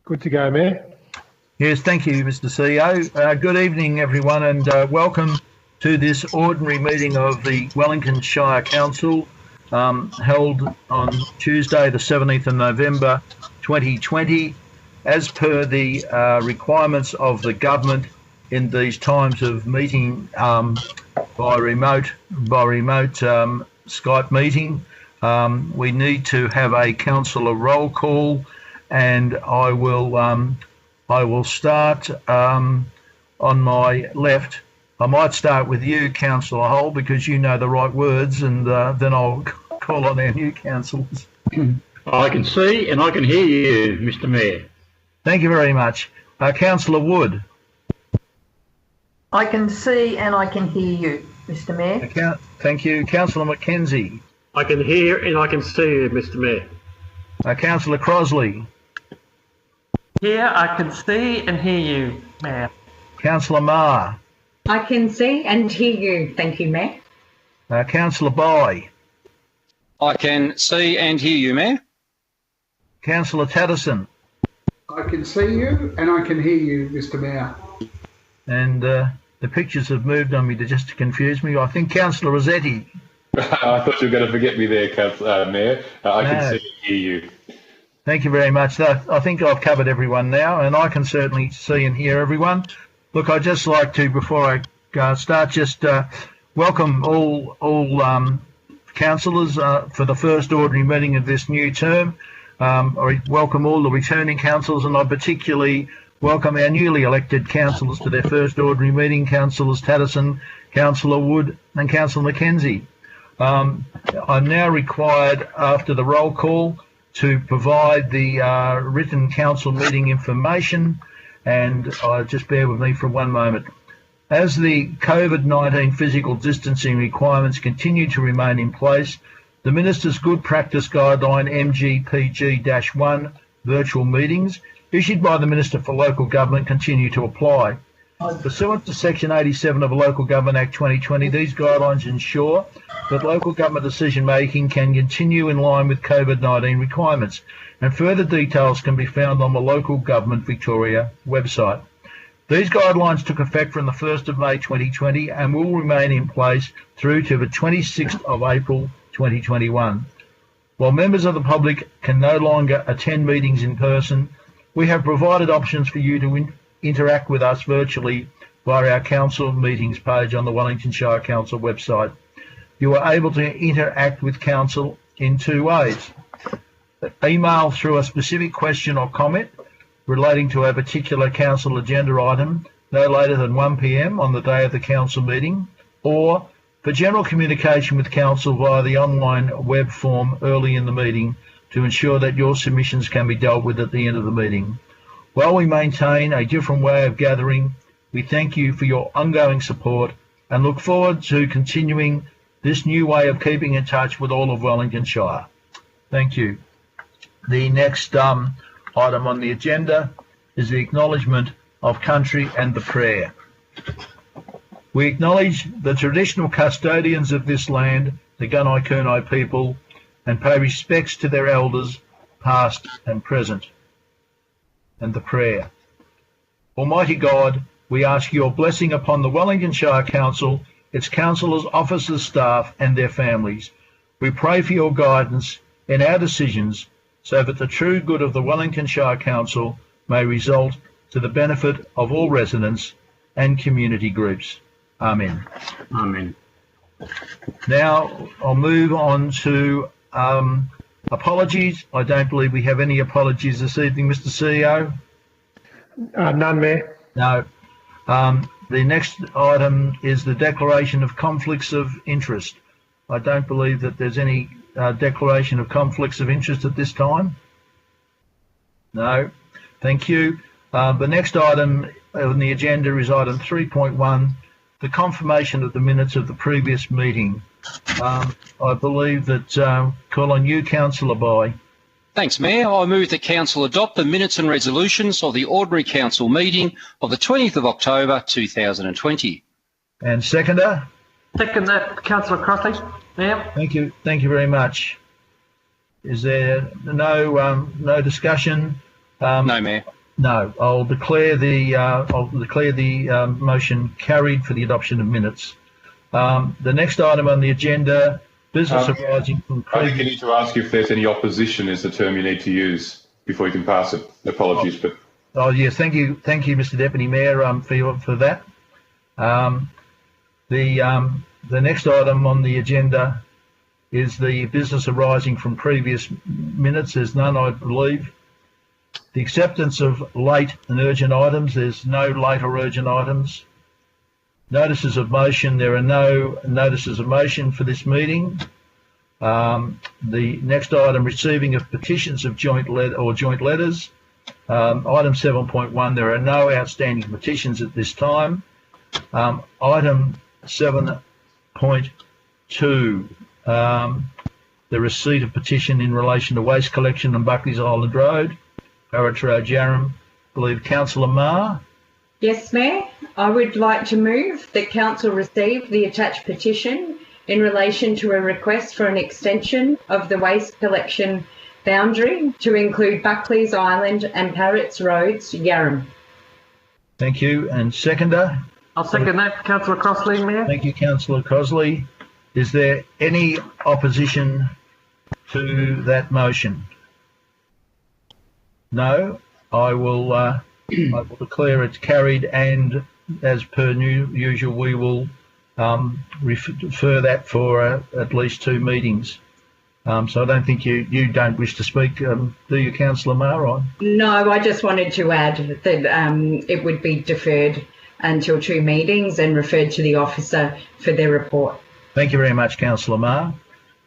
Good to go, Mayor. Yes, thank you, Mr. CEO. Good evening, everyone, and welcome to this ordinary meeting of the Wellington Shire Council, held on Tuesday, the 17th of November, 2020, as per the requirements of the government in these times of meeting by remote Skype meeting. We need to have a councillor roll call, and I will start on my left. I might start with you, Councillor Hull, because you know the right words, and then I'll call on our new councillors. I can see and I can hear you, Mr. Mayor. Thank you very much. Councillor Wood. I can see and I can hear you, Mr. Mayor. Thank you. Councillor Mackenzie. I can hear and I can see you, Mr. Mayor. Councillor Crosley. Here, I can see and hear you, Mayor. Councillor Marr. I can see and hear you, thank you, Mayor. Councillor Boyle. I can see and hear you, Mayor. Councillor Tatterson. I can see you and I can hear you, Mr. Mayor. And the pictures have moved on me just to confuse me. I think Councillor Rossetti. I thought you were going to forget me there, Mayor. I can see and hear you. Thank you very much. I think I've covered everyone now, and I can certainly see and hear everyone. Look, I'd just like to, before I start, just welcome all councillors for the first ordinary meeting of this new term. I welcome all the returning councillors, and I particularly welcome our newly elected councillors to their first ordinary meeting, Councillors Tatterson, Councillor Wood and Councillor Mackenzie. I'm now required, after the roll call, to provide the written council meeting information, and just bear with me for one moment. As the COVID-19 physical distancing requirements continue to remain in place, the Minister's Good Practice Guideline MGPG-1 virtual meetings issued by the Minister for Local Government continue to apply. Pursuant to Section 87 of the Local Government Act 2020, these guidelines ensure that local government decision-making can continue in line with COVID-19 requirements, and further details can be found on the Local Government Victoria website. These guidelines took effect from the 1st of May 2020 and will remain in place through to the 26th of April 2021. While members of the public can no longer attend meetings in person, we have provided options for you to interact with us virtually via our council meetings page on the Wellington Shire Council website. You are able to interact with council in two ways. Email through a specific question or comment relating to a particular council agenda item no later than 1 p.m. on the day of the council meeting, or for general communication with council via the online web form early in the meeting to ensure that your submissions can be dealt with at the end of the meeting. While we maintain a different way of gathering, we thank you for your ongoing support and look forward to continuing this new way of keeping in touch with all of Wellington Shire. Thank you. The next item on the agenda is the acknowledgement of country and the prayer. We acknowledge the traditional custodians of this land, the Gunai people, and pay respects to their elders, past and present. And the prayer. Almighty God, we ask your blessing upon the Wellington Shire Council, its councillors, officers, staff and their families. We pray for your guidance in our decisions so that the true good of the Wellington Shire Council may result to the benefit of all residents and community groups. Amen. Amen. Now I'll move on to apologies. I don't believe we have any apologies this evening, Mr. CEO. None, Mayor. No. The next item is the declaration of conflicts of interest. I don't believe that there's any declaration of conflicts of interest at this time. No. Thank you. The next item on the agenda is item 3.1, the confirmation of the minutes of the previous meeting. I believe that call on you, Councillor Boyle. Thanks, Mayor. I move that Council adopt the minutes and resolutions of the Ordinary Council meeting of the 20th of October 2020. And seconder? Second that, Councillor Crossley. Mayor. Thank you. Thank you very much. Is there no discussion? No, Mayor. No, I'll declare the motion carried for the adoption of minutes. The next item on the agenda, business arising from I think you need to ask if there's any opposition is the term you need to use before you can pass it. Apologies, but... Oh, yes, thank you, Mr. Deputy Mayor, for that. The next item on the agenda is the business arising from previous minutes. There's none, I believe. The acceptance of late and urgent items. There's no late or urgent items. Notices of motion. There are no notices of motion for this meeting. The next item, receiving of petitions of joint letters. Item 7.1, there are no outstanding petitions at this time. Item 7.2, the receipt of petition in relation to waste collection on Buckleys Island Road, Parrots Road, Yarram. I believe Councillor Marr. Yes, Mayor. I would like to move that Council receive the attached petition in relation to a request for an extension of the waste collection boundary to include Buckleys Island and Parrots Roads, Yarram. Thank you. And seconder? I'll second that, Councillor Crossley, Mayor. Thank you, Councillor Crossley. Is there any opposition to that motion? No. I will declare it carried, and as per usual, we will refer that for at least 2 meetings. So I don't think you don't wish to speak, do you, Councillor Marr? No, I just wanted to add that it would be deferred until 2 meetings and referred to the officer for their report. Thank you very much, Councillor Marr.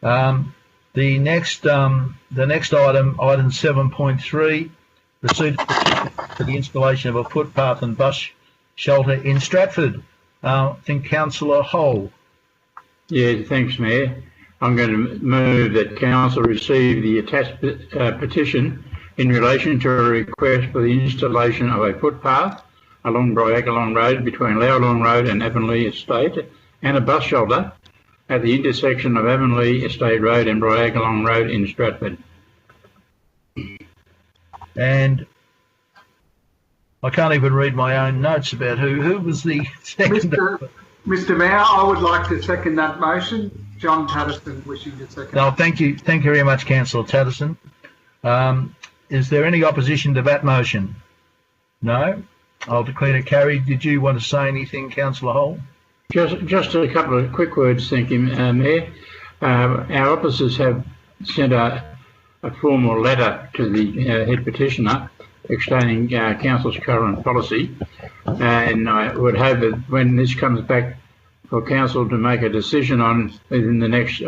The next item, item 7.3, receipt of petition for the installation of a footpath and bus shelter in Stratford. I think Councillor Hull. Yeah, thanks, Mayor. I'm going to move that Council receive the attached petition in relation to a request for the installation of a footpath along Bryagalong Road between Lowlong Road and Avonlea Estate, and a bus shelter at the intersection of Avonlea Estate Road and Bryagalong Road in Stratford. And I can't even read my own notes about who was the second. Mr. Mayor, I would like to second that motion. John Tatterson wishing to second. No, thank you very much, Councillor Tatterson. Is there any opposition to that motion? No. I'll declare it carried. Did you want to say anything, Councillor Hull? Just a couple of quick words, thank you, Mayor. Our officers have sent a formal letter to the head petitioner explaining Council's current policy, and I would hope that when this comes back for Council to make a decision on within the next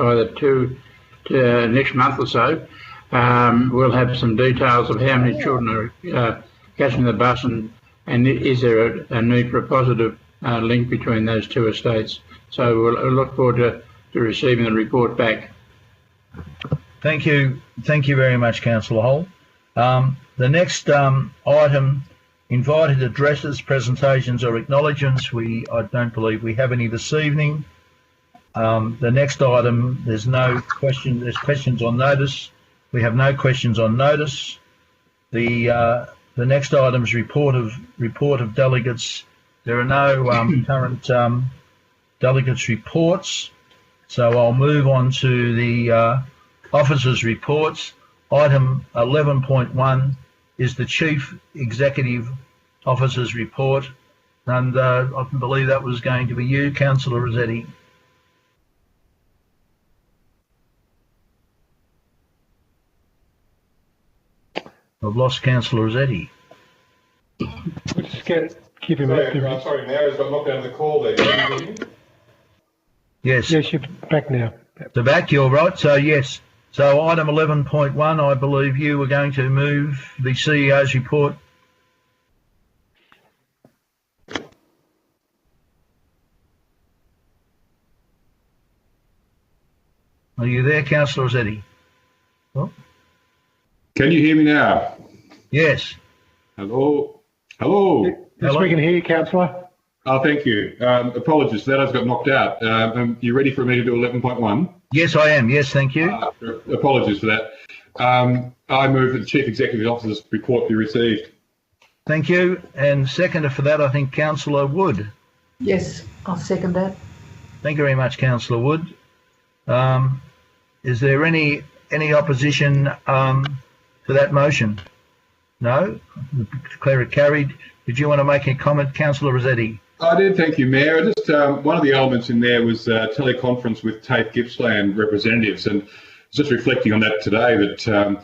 next month or so, we'll have some details of how many children are catching the bus, and is there a need for a positive link between those 2 estates. So we'll look forward to receiving the report back. Thank you very much, Councillor Hull. The next item, invited addresses, presentations or acknowledgements. I don't believe we have any this evening. The next item, there's no question. There's questions on notice. We have no questions on notice. The next item is report of delegates. There are no current delegates reports, so I'll move on to the officers' reports. Item 11.1 is the Chief Executive Officer's report, and I believe that was going to be you, Councillor Rossetti. I've lost Councillor Rossetti. We'll just give him a sorry, Mayor, has got knocked out of the call there. Yes. Yes, you're back now. The back, you're right. So yes. So item 11.1, I believe you were going to move the CEO's report. Are you there, Councillor Rossetti? Oh. Can you hear me now? Yes. Hello? Hello? Yes, we can hear you, Councillor. Oh, thank you. Apologies for that. I just got knocked out. You ready for me to do 11.1? Yes, I am. Yes, thank you. Apologies for that. I move that the Chief Executive Officer's report be received. Thank you. And seconder for that, I think, Councillor Wood. Yes, I'll second that. Thank you very much, Councillor Wood. Is there any opposition to that motion? No? Declare it carried. Did you want to make a comment, Councillor Rossetti? I did, thank you, Mayor. Just one of the elements in there was teleconference with TAFE Gippsland representatives, and just reflecting on that today, that it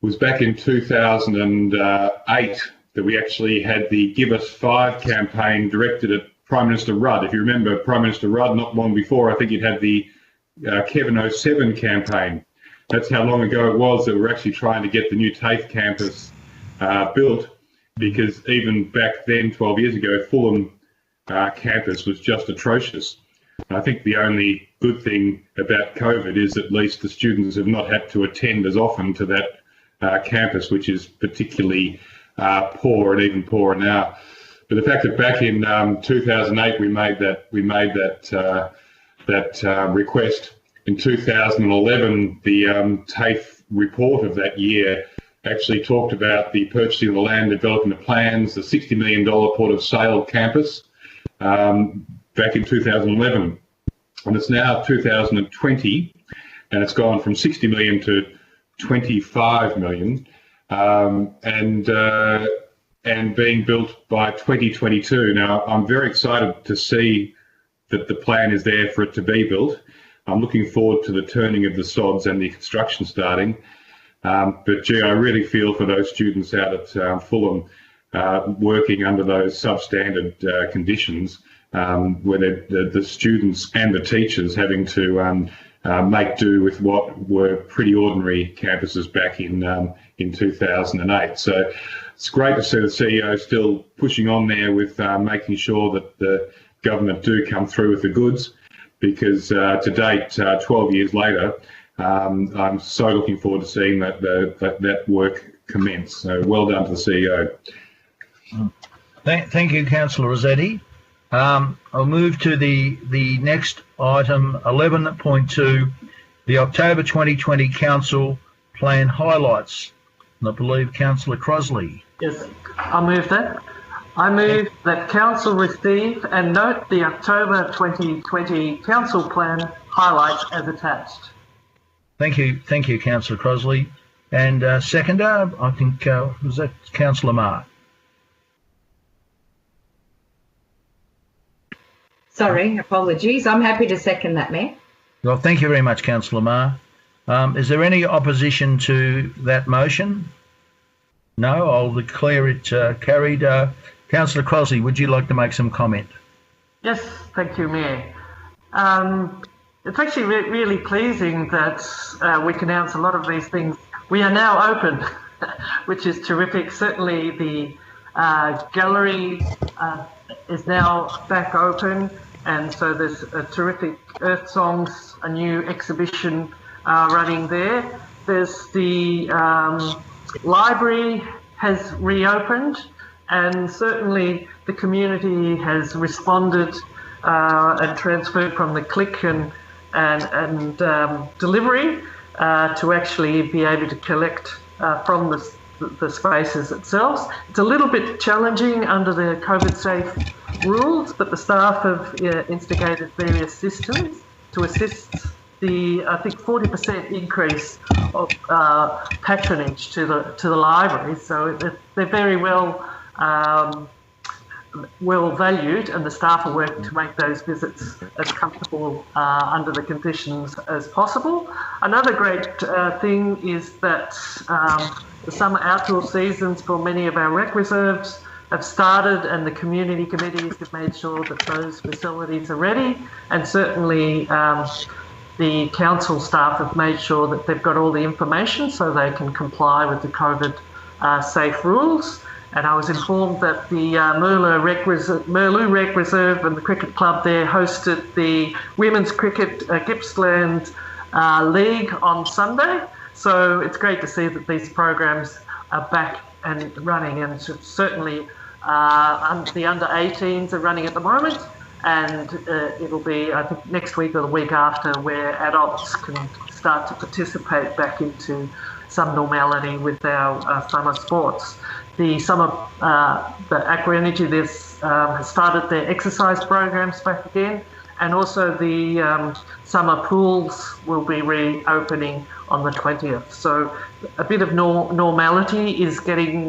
was back in 2008 that we actually had the Give Us 5 campaign directed at Prime Minister Rudd. If you remember Prime Minister Rudd, not long before, I think it had the Kevin 07 campaign. That's how long ago it was that we're actually trying to get the new TAFE campus built, because even back then, 12 years ago, Fulham campus was just atrocious. I think the only good thing about COVID is at least the students have not had to attend as often to that campus, which is particularly poor and even poorer now. But the fact that back in 2008 we made that request. In 2011, the TAFE report of that year actually talked about the purchasing of the land, developing the plans, the $60 million Port of Sale campus back in 2011. And it's now 2020, and it's gone from 60 million to 25 million, and being built by 2022. Now, I'm very excited to see that the plan is there for it to be built. I'm looking forward to the turning of the sods and the construction starting. But gee, I really feel for those students out at Fulham working under those substandard conditions, where the students and the teachers having to make do with what were pretty ordinary campuses back in 2008. So it's great to see the CEO still pushing on there with making sure that the government do come through with the goods, because to date, 12 years later, I'm so looking forward to seeing that work commence. So well done to the CEO. Thank you, Councillor Rossetti. I'll move to the next item, 11.2, the October 2020 Council Plan Highlights. And I believe Councillor Crosley. Yes, I'll move that. I move that Council receive and note the October 2020 Council Plan highlights as attached. Thank you, Councillor Crosley. And seconder, I think, was that Councillor Marr? Sorry, apologies. I'm happy to second that, Mayor. Well, thank you very much, Councillor Marr. Is there any opposition to that motion? No, I'll declare it carried. Councillor Crosley, would you like to make some comment? Yes, thank you, Mayor. It's actually really pleasing that we can announce a lot of these things. We are now open, which is terrific. Certainly the gallery is now back open, and so there's a terrific Earth Songs, a new exhibition running there. There's the library has reopened, and certainly the community has responded and transferred from the click and delivery to actually be able to collect from the spaces itself. It's a little bit challenging under the COVID safe rules, but the staff have instigated various systems to assist the, I think, 40% increase of patronage to the library. So they're very well valued, and the staff are working to make those visits as comfortable under the conditions as possible. Another great thing is that the summer outdoor seasons for many of our rec reserves have started, and the community committees have made sure that those facilities are ready, and certainly the council staff have made sure that they've got all the information so they can comply with the COVID safe rules. And I was informed that the Merloo Rec Reserve and the cricket club there hosted the Women's Cricket Gippsland League on Sunday. So it's great to see that these programs are back and running, and certainly the under-18s are running at the moment, and it'll be, I think, next week or the week after where adults can start to participate back into some normality with our summer sports. the summer, the Aqua Energy has started their exercise programs back again, and also the summer pools will be reopening on the 20th. So a bit of normality is getting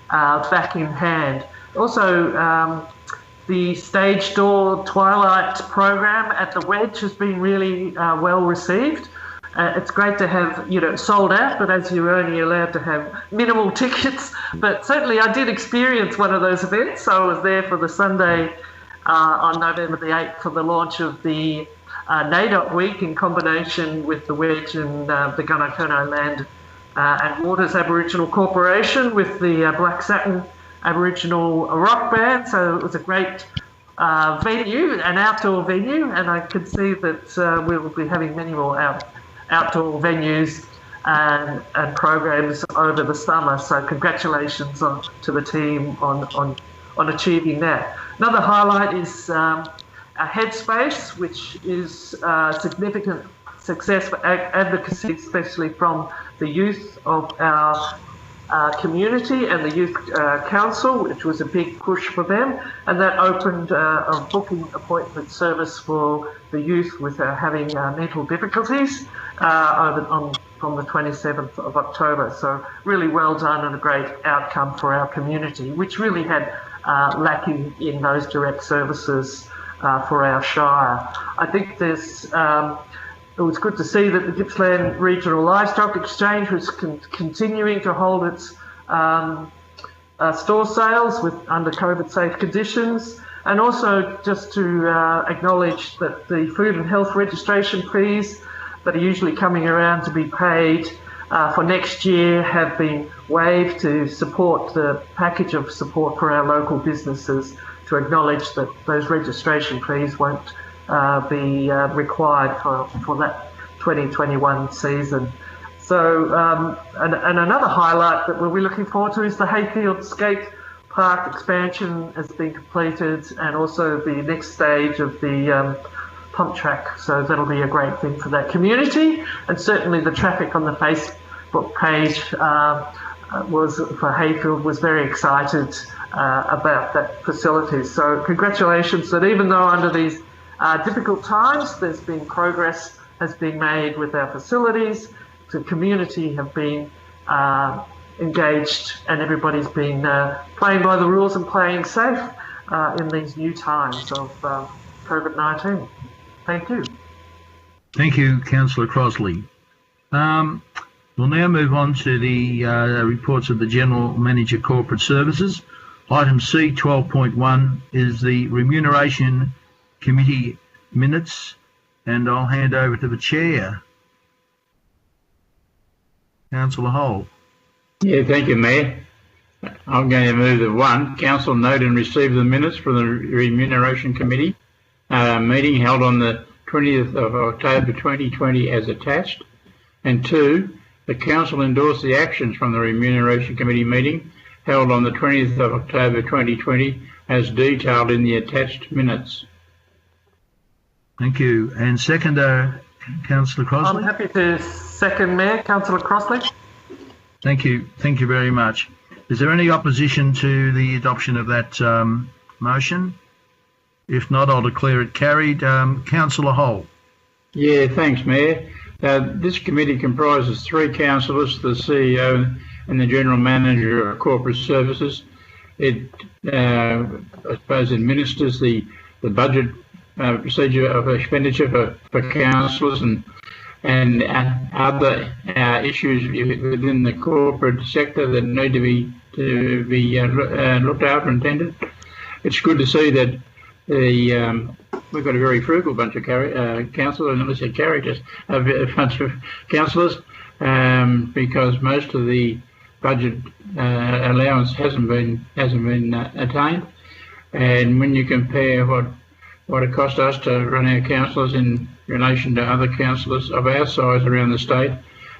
back in hand. Also, the stage door twilight program at the Wedge has been really well received. It's great to have, sold out, but as you're only allowed to have minimal tickets. But certainly I did experience one of those events. So I was there for the Sunday on November the 8th for the launch of the NAIDOC week in combination with the Wedge and the Gunnakono Land and Waters Aboriginal Corporation with the Black Satin Aboriginal rock band. So it was a great venue, an outdoor venue, and I can see that we will be having many more outdoor venues and programs over the summer. So congratulations to the team on achieving that. Another highlight is a Headspace, which is significant success for advocacy, especially from the youth of our community and the Youth Council, which was a big push for them, and that opened a booking appointment service for the youth with having mental difficulties from the 27th of October. So really well done and a great outcome for our community, which really had lacking in those direct services for our Shire. I think it was good to see that the Gippsland Regional Livestock Exchange was continuing to hold its store sales under COVID-safe conditions, and also just to acknowledge that the food and health registration fees that are usually coming around to be paid for next year have been waived to support the package of support for our local businesses, to acknowledge that those registration fees won't be required for that 2021 season. So, and another highlight that we'll be looking forward to is the Hayfield Skate Park expansion has been completed, and also the next stage of the pump track. So that'll be a great thing for that community, and certainly the traffic on the Facebook page for Hayfield was very excited about that facility. So congratulations that even though under these difficult times, there's been progress has been made with our facilities. The community have been engaged, and everybody's been playing by the rules and playing safe in these new times of COVID-19. Thank you. Thank you, Councillor Crossley. We'll now move on to the reports of the General Manager Corporate Services. Item C 12.1 is the Remuneration Committee minutes, and I'll hand over to the Chair, Councillor Hull. Yeah, thank you, Mayor. I'm going to move that 1, Council note and receive the minutes from the Remuneration Committee meeting held on the 20th of October 2020 as attached, and 2, the Council endorse the actions from the Remuneration Committee meeting held on the 20th of October 2020 as detailed in the attached minutes. Thank you. And seconder, Councillor Crossley. I'm happy to second, Mayor. Councillor Crossley. Thank you. Thank you very much. Is there any opposition to the adoption of that motion? If not, I'll declare it carried. Councillor Hull. Yeah, thanks, Mayor. This committee comprises 3 councillors, the CEO and the General Manager of Corporate Services. It, I suppose, administers the budget procedure of expenditure for councillors and other issues within the corporate sector that need to be looked after and tended. It's good to see that we've got a very frugal bunch of councillors, and not characters, a bunch of councillors, because most of the budget allowance hasn't been attained. And when you compare what it cost us to run our councillors in relation to other councillors of our size around the state,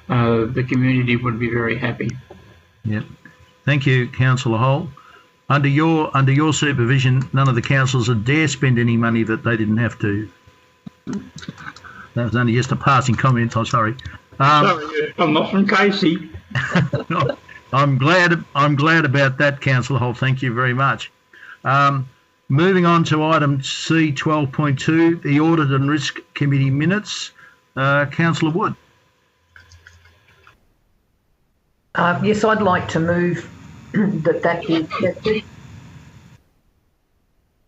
the community would be very happy. Yeah, thank you, Councillor Hull. Under your supervision, none of the councillors would dare spend any money that they didn't have to. That was only just a passing comment. I'm sorry. Sorry, I'm not from Casey. I'm glad about that, Councillor Holt. Thank you very much. Moving on to item C 12.2, the Audit and Risk Committee minutes. Councillor Wood. Yes, I'd like to move that is accepted.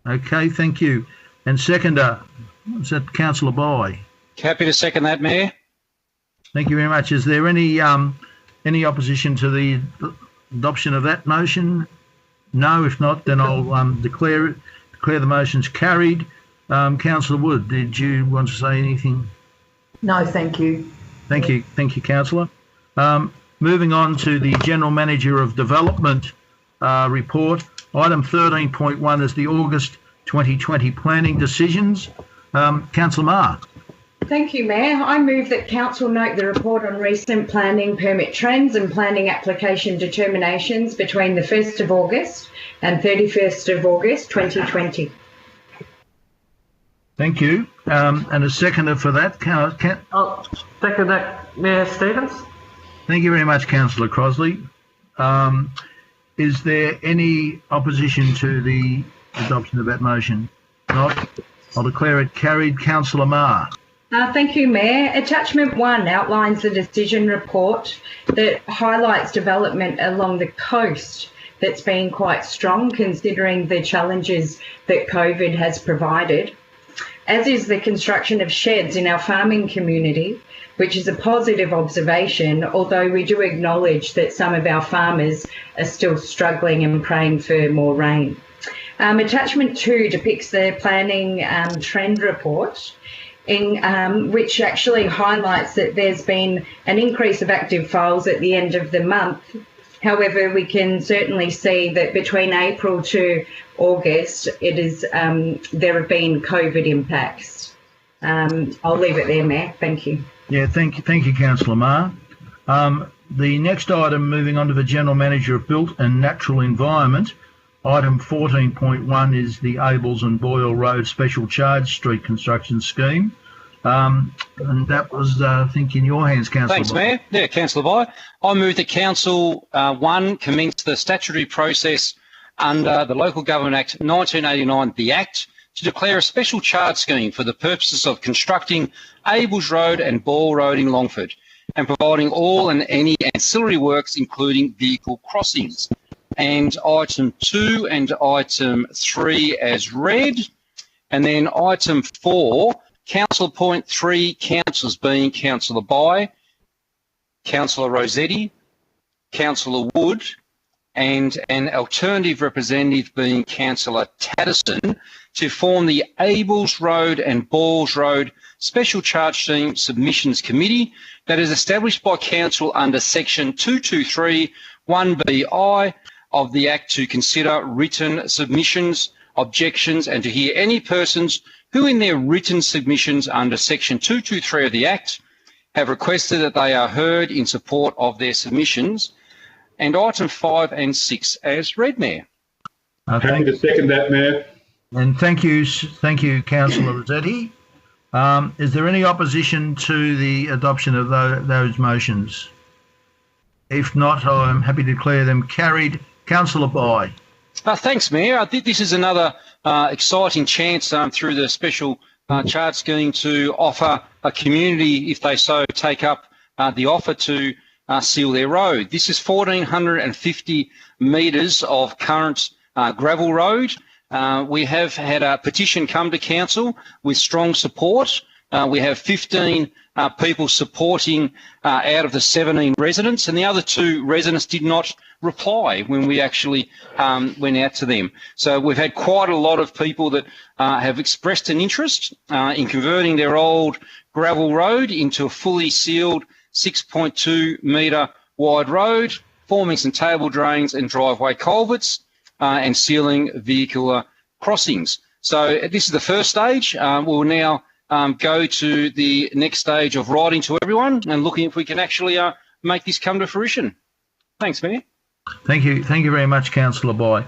Okay, thank you. And seconder, is that Councillor Boyle? Happy to second that, Mayor. Thank you very much. Is there any opposition to the adoption of that motion? No. If not, then I'll declare the motion's carried. Councillor Wood, did you want to say anything? No, thank you. Thank you, Councillor. Moving on to the General Manager of Development report. Item 13.1 is the August 2020 planning decisions. Councillor Marr. Thank you, Mayor. I move that Council note the report on recent planning permit trends and planning application determinations between the 1st of August and 31st of August 2020. Thank you. And a seconder for that. I'll second that, Mayor Stevens. Thank you very much, Councillor Crosley. Is there any opposition to the adoption of that motion? Not. I'll declare it carried. Councillor Marr. Thank you, Mayor. Attachment 1 outlines the decision report that highlights development along the coast that's been quite strong considering the challenges that COVID has provided, as is the construction of sheds in our farming community, which is a positive observation, although we do acknowledge that some of our farmers are still struggling and praying for more rain. Attachment 2 depicts the planning trend report, which actually highlights that there's been an increase of active files at the end of the month. However, we can certainly see that between April to August, there have been COVID impacts. I'll leave it there, Mayor. Thank you. Yeah, thank you, Councillor Marr. The next item, moving on to the General Manager of Built and Natural Environment, item 14.1 is the Abels and Boyle Road Special Charge Street Construction Scheme. And that was, I think, in your hands, Councillor. Thanks, Mayor. Yeah, Councillor Boyle. I move that Council 1 commence the statutory process under the Local Government Act 1989, the Act, to declare a special charge scheme for the purposes of constructing Abels Road and Boyle Road in Longford and providing all and any ancillary works, including vehicle crossings. And item 2 and item 3 as read. And then item 4, Council appoint 3 councillors, being Councillor Boyle, Councillor Rossetti, Councillor Wood, and an alternative representative being Councillor Tatterson, to form the Abels Road and Boyles Road Special Charge Scheme Submissions Committee that is established by Council under Section 223 1BI of the Act to consider written submissions, objections, and to hear any persons who in their written submissions under Section 223 of the Act have requested that they are heard in support of their submissions. And item 5 and 6 as read, Mayor. Happy to second that, Mayor. And thank you, Councillor Rossetti. Is there any opposition to the adoption of those motions? If not, I'm happy to declare them carried. Councillor Boyle. Thanks, Mayor. I think this is another exciting chance through the special charge scheme to offer a community, if they so take up the offer, to seal their road. This is 1,450 metres of current gravel road. We have had a petition come to Council with strong support. We have 15 people supporting out of the 17 residents, and the other 2 residents did not reply when we actually went out to them. So we've had quite a lot of people that have expressed an interest in converting their old gravel road into a fully sealed 6.2 metre wide road, forming some table drains and driveway culverts, and sealing vehicular crossings. So this is the first stage. We'll now go to the next stage of writing to everyone and looking if we can actually make this come to fruition. Thanks, Mayor. Thank you very much, Councillor Boyle.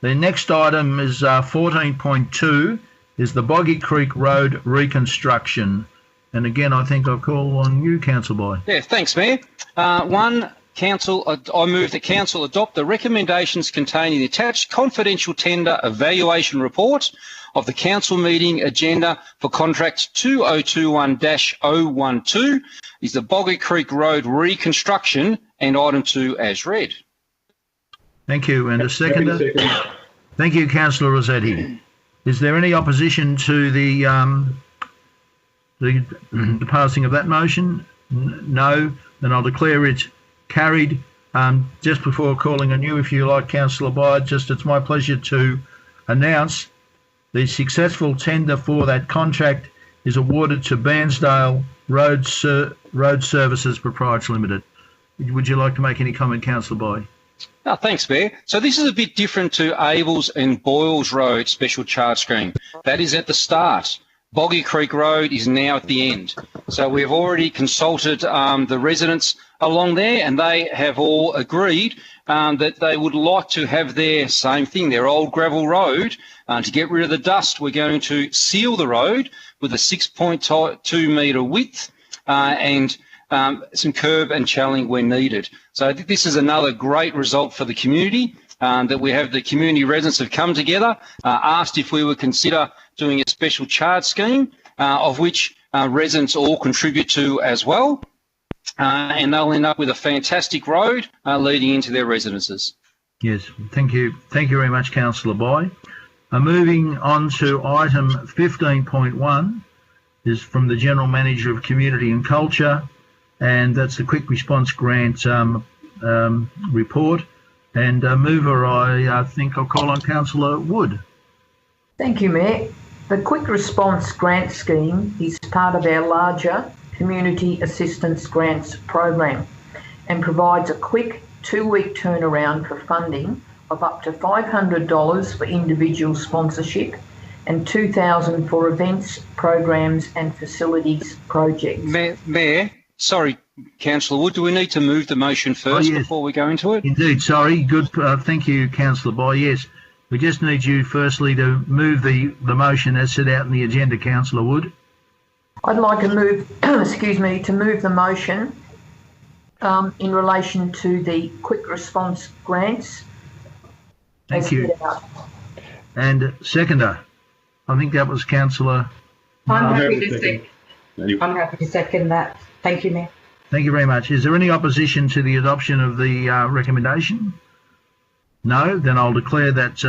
The next item is 14.2 is the Boggy Creek Road Reconstruction. And again, I think I'll call on you, Councillor Boyle. Yeah, thanks, Mayor. 1, I move that Council adopt the recommendations contained in the attached confidential tender evaluation report of the Council meeting agenda for contract 2021-012 is the Boggy Creek Road reconstruction and item 2 as read. Thank you. And a seconder? Thank you, Councillor Rossetti. Is there any opposition to the passing of that motion? No. Then I'll declare it carried. Just before calling on you, if you like, Councillor Bide, it's my pleasure to announce the successful tender for that contract is awarded to Bairnsdale Road Services Proprietary Limited. Would you like to make any comment, Councillor Bide? Oh, thanks, Mayor. So this is a bit different to Abels and Boyle's Road special charge scheme. That is at the start. Boggy Creek Road is now at the end. So we've already consulted the residents along there, and they have all agreed that they would like to have their same thing, their old gravel road. To get rid of the dust, we're going to seal the road with a 6.2 metre width and some curb and channeling where needed. So this is another great result for the community, that we have the community residents have come together, asked if we would consider doing a special charge scheme, of which residents all contribute to as well, and they'll end up with a fantastic road leading into their residences. Yes, thank you. Thank you very much, Councillor Boy. Moving on to item 15.1 is from the General Manager of Community and Culture, and that's the Quick Response Grant report. And mover, I think I'll call on Councillor Wood. Thank you, Mayor. The Quick Response Grant Scheme is part of our larger Community Assistance Grants program and provides a quick 2-week turnaround for funding of up to $500 for individual sponsorship and $2,000 for events, programs and facilities projects. Mayor, sorry, Councillor Wood, do we need to move the motion first before we go into it? Indeed, sorry. Good. Thank you, Councillor Boy. Yes, we just need you firstly to move the motion as set out in the agenda, Councillor Wood. I'd like to move, to move the motion in relation to the quick response grants. Thank you. And seconder, I think that was Councillor. I'm happy to second that. Thank you, Mayor. Thank you very much. Is there any opposition to the adoption of the recommendation? No, then I'll declare that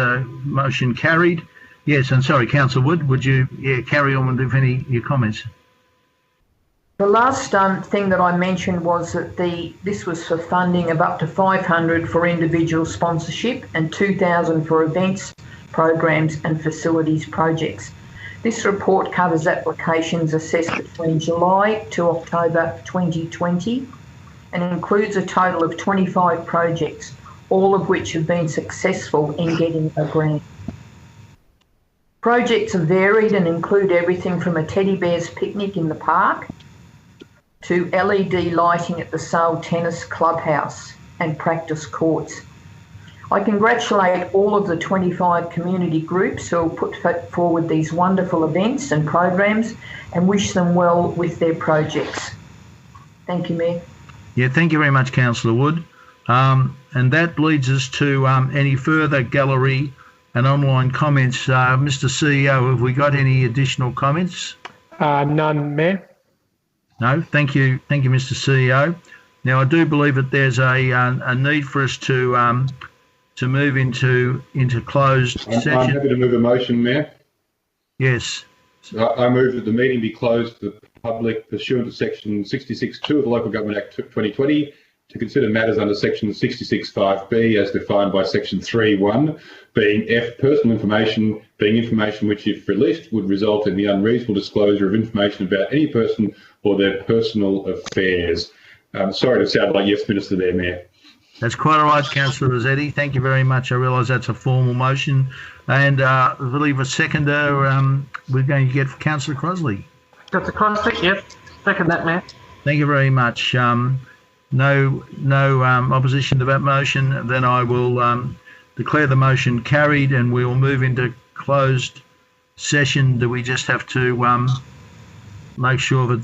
motion carried. Yes, and sorry, Councillor Wood, would you carry on with your comments? The last thing that I mentioned was that this was for funding of up to $500 for individual sponsorship and $2,000 for events, programs and facilities projects. This report covers applications assessed between July to October 2020 and includes a total of 25 projects, all of which have been successful in getting a grant. Projects are varied and include everything from a teddy bear's picnic in the park to LED lighting at the Sale Tennis Clubhouse and practice courts. I congratulate all of the 25 community groups who have put forward these wonderful events and programs and wish them well with their projects. Thank you, Mayor. Yeah, thank you very much, Councillor Wood. And that leads us to any further gallery and online comments. Mr. CEO, have we got any additional comments? None, Mayor. No, thank you, Mr. CEO. Now, I do believe that there's a need for us to move into closed session. I'm happy to move a motion, Mayor. Yes. I move that the meeting be closed to the public pursuant to Section 66(2) of the Local Government Act 2020 to consider matters under Section 66(5)(b) as defined by Section 3(1), being F, personal information, being information which, if released, would result in the unreasonable disclosure of information about any person or their personal affairs. Sorry to sound like yes, Minister there, Mayor. That's quite all right, Councillor Rossetti. Thank you very much. I realise that's a formal motion. And I believe a seconder we're going to get for Councillor Crosley. Councillor Crosley, yep. Second that, Mayor. Thank you very much. No opposition to that motion. Then I will declare the motion carried and we'll move into closed session. Do we just have to make sure that